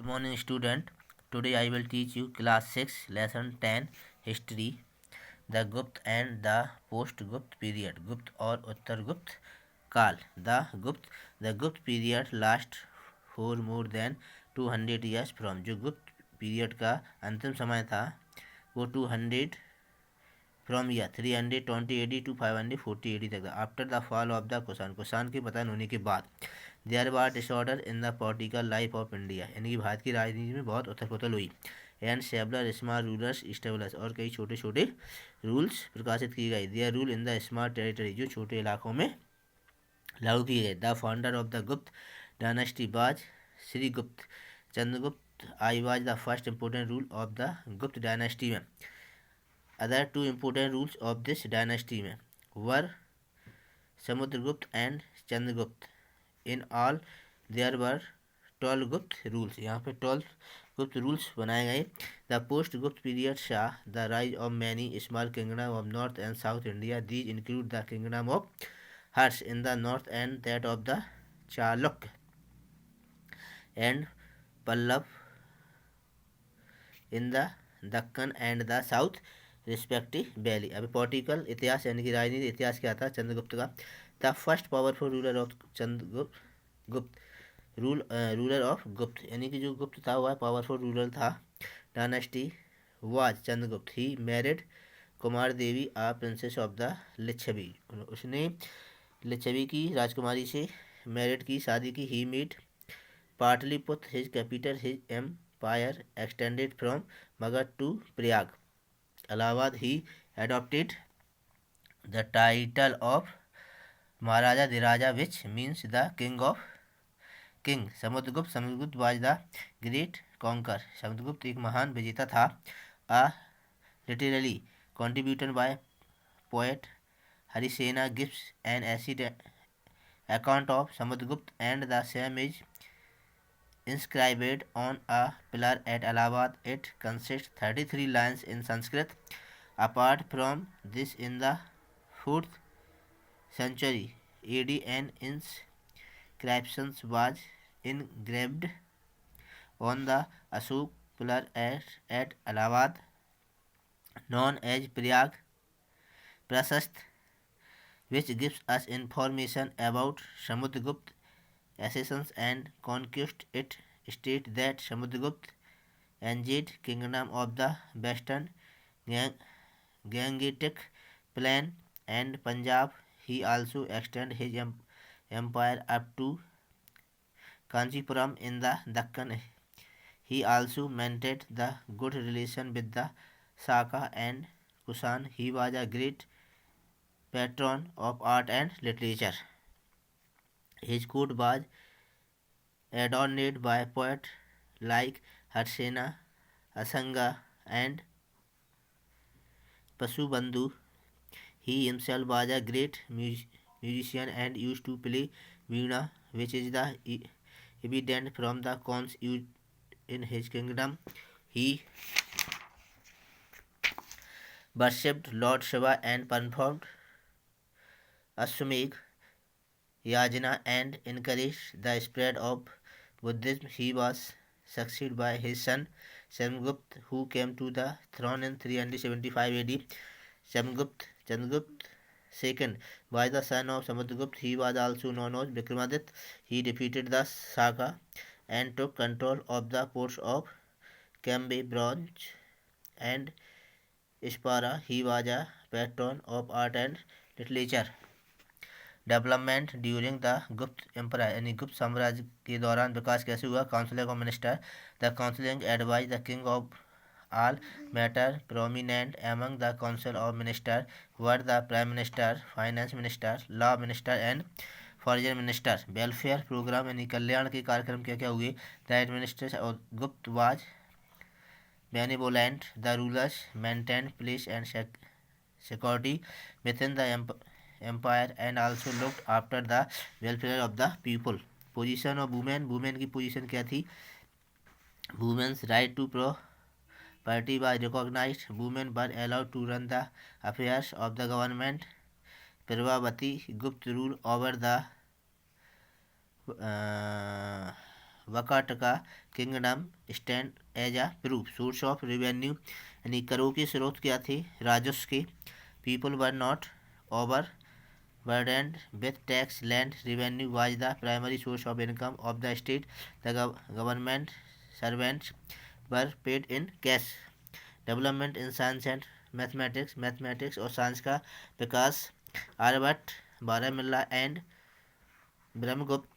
Good morning, student. Today I will teach you class 6 lesson 10 history, the Gupta and the post-Gupta period. Gupta और उत्तर गुप्त काल. The Gupta period last for more than 200 years from. जो गुप्त period का अंतिम समय था वो 200 from year 320 AD to 540 AD तक था. After the fall of the Kushan के पतन होने के बाद there was disorder in the political life of India, यानी कि भारत की राजनीति में बहुत उथल पुथल हुई. And several small rulers establish, और कई छोटे छोटे रूल्स प्रकाशित किए गए. Their rule in the small territory, जो छोटे इलाकों में लागू किए गए. The founder of the Gupta dynasty was Shri Gupta. Chandragupta I was the first important rule of the Gupta dynasty में. Other two important rules of this dynasty में were Samudragupta and Chandragupta. In all there were 12 Gupta rules. यहाँ पे 12 गुप्त रूल्स बनाए गए. The post Gupta period saw the rise of many small kingdom of north and south India. These include the kingdom of Harsha in the north and that of the Chalukya and Pallava in the Deccan and the south respective valley. अभी political इतिहास यानी कि राजनीति इतिहास क्या था चंद्रगुप्त का. The first powerful ruler of Chandragupta ruler of Gupta, यानी कि जो गुप्त था वह पावरफुल रूलर था. Dynasty was Chandragupta. He married Kumar Devi a princess of the Licchavi. उसने लिच्छवी की राजकुमारी से मैरिड की, शादी की. He made Pataliputra his capital. His empire extended from Magadha to Prayag. Allahabad. He adopted the title of Maharaja Dhiraja, which means the king. Samudragupta was the great conqueror. Samudragupta एक महान विजेता था. A literary contribution by poet Harisena gives an acid account of Samudragupta, and the same is inscribed on a pillar at Allahabad. It consists 33 lines in Sanskrit. Apart from this, in the 4th century AD, an inscription was engraved on the Ashok pillar at Allahabad, known as Prayag Prashast, which gives us information about Samudragupta accessions and conquest. It states that Samudragupta enjoyed kingdom of the western Gangetic plain and Punjab. He also extended his empire up to Kanchipuram in the Deccan. He also maintained the good relation with the Saka and Kushan. He was a great patron of art and literature. His court was adorned by poets like Harsena, Asanga, and Pasubandhu. He himself was a great musician and used to play veena, which is the evident from the coins used in his kingdom. He worshipped Lord Shiva and performed Ashwamedh Yajna and encouraged the spread of Buddhism. He was succeeded by his son Samgupta, who came to the throne in 375 AD. Chandragupta II was the son of Samudragupta. He was also known as Vikramaditya. He defeated the Saka and took control of the ports of Cambay, Branch, and Ispara. He was a patron of art and literature. Development during the Gupta empire, यानी गुप्त साम्राज्य के दौरान विकास कैसे हुआ. Counselling of minister. The counselling advise the king of all matter. Prominent among the council of minister were the prime minister, finance minister, law minister and foreign minister. Welfare programme, यानी कल्याण के कार्यक्रम क्या क्या हुए. The administration of Gupta was benevolent. The rulers maintain peace and security within the empire and also looked after the welfare of the people. Position of women. Women की position क्या थी. Women's right to property was recognized. Women were allowed to run the affairs of the government. Prabhavati Gupta rule over the Vakataka kingdom stand as a proof. Source of revenue यानी करों के स्रोत क्या थे? राजस्व के. People were not overburdened with tax. Land revenue was the primary source of income of the state. The government servants were paid in cash. Development in science and mathematics और science का विकास. Aryabhatta, Baramulla and Brahmagupta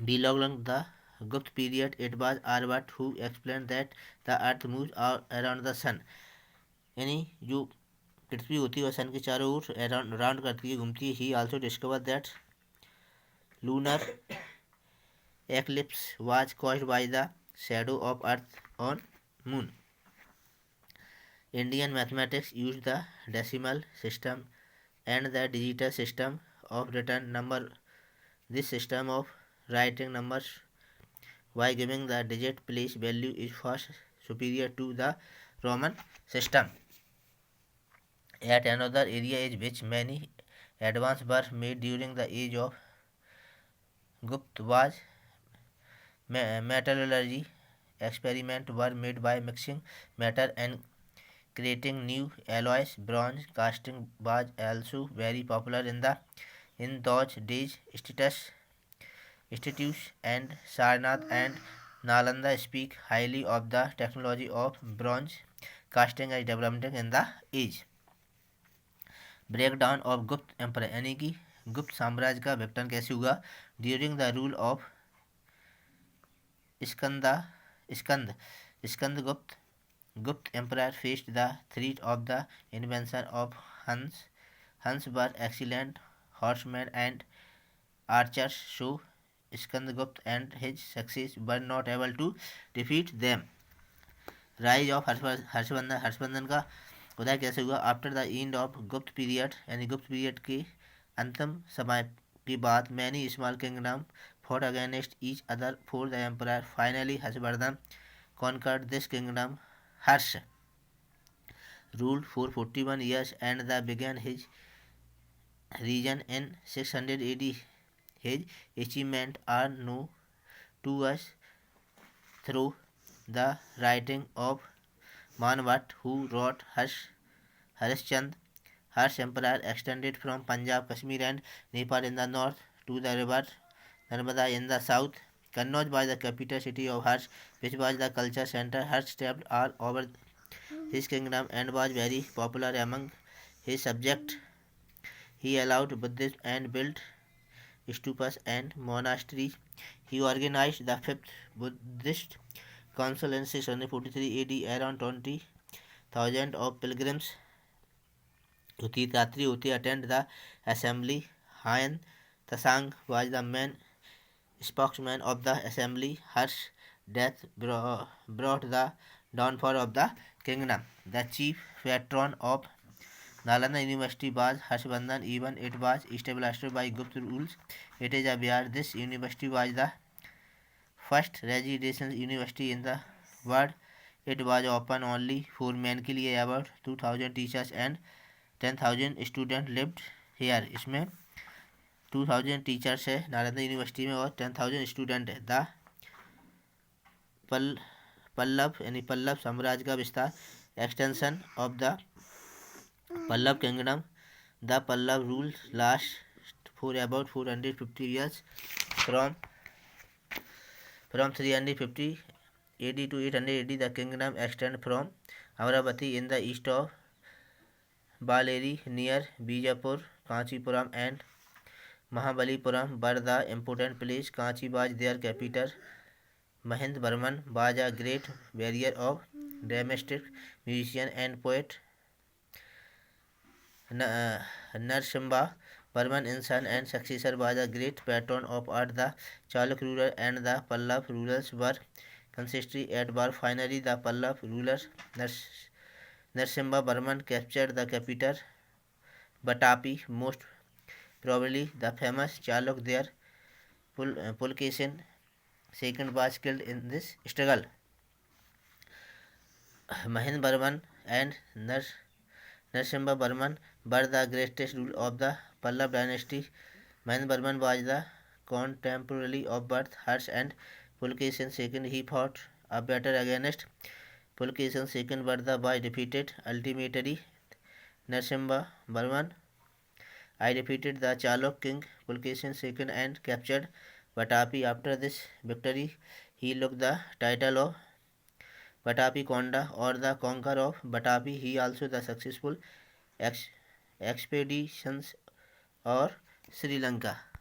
belonged the Gupta period. It was Aryabhatta who explained that the earth moves around the sun. यानी जो पृथ्वी होती है वह सन के चारों ओर राउंड करती है, घूमती है. ही also discover that lunar eclipse was caused by the shadow of earth on moon. Indian mathematics used the decimal system and the digital system of written number. This system of writing numbers by giving the digit place value is far superior to the Roman system. At another area in which many advances were made during the age of Gupta was metallurgy. Experiments were made by mixing metal and creating new alloys. Bronze casting was also very popular in those days. Institutes and Sarnath and Nalanda speak highly of the technology of bronze casting as developing in the age. Breakdown of Gupta empire यानी कि गुप्त साम्राज्य का विघटन कैसे हुआ? During the rule of Skandagupta. Gupta empire faced the threat of the invention of Huns were excellent horseman and archers. So Skandagupta and his success were not able to defeat them. Rise of Harshavardhan का उदय कैसे हुआ? After the end of Gupta period यानी Gupta period के अंतिम समय के बाद many small kingdom fought against each other for the empire. Finally Harshavardhana conquered this kingdom. Harsha ruled for 41 years and the began his reign in 600 AD. His achievements are known to us through the writing of Manvat, who wrote Harishchand. Harsh Empire extended from Punjab, Kashmir and Nepal in the north to the river Narmada in the south. Kannauj was the capital city of Harsh, which was the culture center. Harsh traveled all over his kingdom and was very popular among his subjects. He allowed Buddhism and built stupas and monasteries. He organized the fifth Buddhist council in 643 AD. Around 20,000 of pilgrims to Tirthayaत्री attend the assembly. Hayan Tasang was the main spokesman of the assembly. Harsh's death brought the downfall of the kingdom. The chief patron of Nalanda University was Harshvardhan. Even it was established by Gupta rules. It is a Bihar. This university was the first residential university in the world. It was open only for men के लिए. About 2,000 teachers and 10,000 student lived hair. इसमें 2,000 teachers है Nalanda university में और 10,000 student है. The Pallav यानी पल्लव साम्राज्य का विस्तार. Extension of the Pallava kingdom. The Pallava rule last for about 450 years from 350 AD to 800 AD. The kingdom extended from Amravati in the east of Baleri near Bijapur. Kanchipuram and Mahabalipuram were the important place. Kanchi was their capital. Mahendravarman was a great warrior of domestic musician and poet. Narasimha Varman's son and successor was a great patron of art. The Chaluk ruler and the Pallav rulers were constantly at war. Finally, the Pallav ruler Narasimha Varman captured the capital Vatapi. Most probably the famous Chaluk there Pulkesin II was killed in this struggle. Mahendravarman and Narasimha Varman were the greatest ruler of the Pallav dynasty. Mahendravarman was the contemporary of both Harsh and Pulketion second, he fought a battle against Pulketion second, Vardha by defeated ultimately Narasimha Barman. I defeated the Chaluk king Pulketion second and captured Vatapi. After this victory, he took the title of Vatapi Konda or the conqueror of Vatapi. He also the successful ex- expeditions or Sri Lanka.